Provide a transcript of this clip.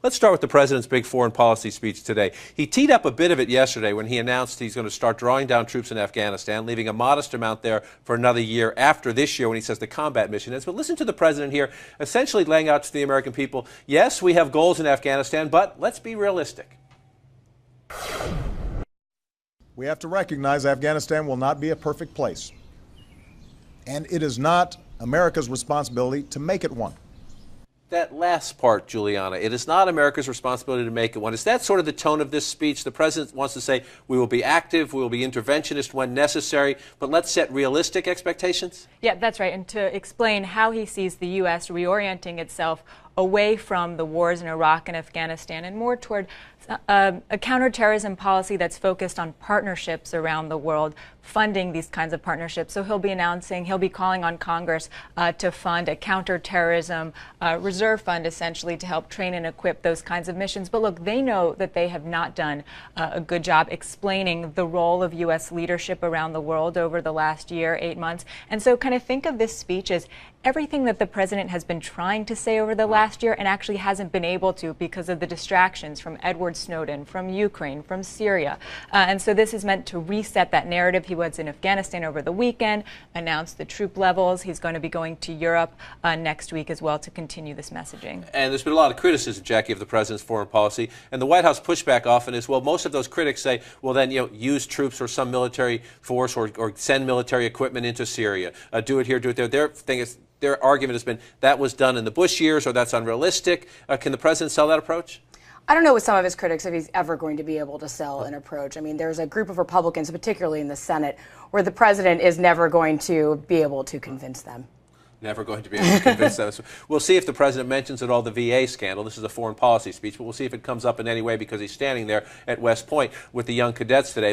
Let's start with the president's big foreign policy speech today. He teed up a bit of it yesterday when he announced he's going to start drawing down troops in Afghanistan, leaving a modest amount there for another year after this year when he says the combat mission is. But listen to the president here, essentially laying out to the American people, yes, we have goals in Afghanistan, but let's be realistic. We have to recognize Afghanistan will not be a perfect place. And it is not America's responsibility to make it one. That last part, Juliana, it is not America's responsibility to make it one. Is that sort of the tone of this speech? The president wants to say, we will be active, we will be interventionist when necessary, but let's set realistic expectations? Yeah, that's right. And to explain how he sees the U.S. reorienting itself away from the wars in Iraq and Afghanistan and more toward a counterterrorism policy that's focused on partnerships around the world, funding these kinds of partnerships. So he'll be calling on Congress to fund a counterterrorism reserve fund, essentially, to help train and equip those kinds of missions. But look, they know that they have not done a good job explaining the role of U.S. leadership around the world over the last year, 8 months. And so kind of think of this speech as everything that the president has been trying to say over the last year and actually hasn't been able to because of the distractions from Edward Snowden, from Ukraine, from Syria. And so this is meant to reset that narrative. He was in Afghanistan over the weekend, announced the troop levels. He's going to be going to Europe next week as well to continue this messaging. And there's been a lot of criticism, Jackie, of the president's foreign policy. And the White House pushback often is, well, most of those critics say, well, then, use troops or some military force or send military equipment into Syria. Do it here, do it there. Their argument has been that was done in the Bush years or that's unrealistic. Can the president sell that approach? I don't know with some of his critics if he's ever going to be able to sell an approach. I mean, there's a group of Republicans, particularly in the Senate, where the president is never going to be able to convince them. Never going to be able to convince them. So we'll see if the president mentions at all the VA scandal. This is a foreign policy speech, but we'll see if it comes up in any way because he's standing there at West Point with the young cadets today.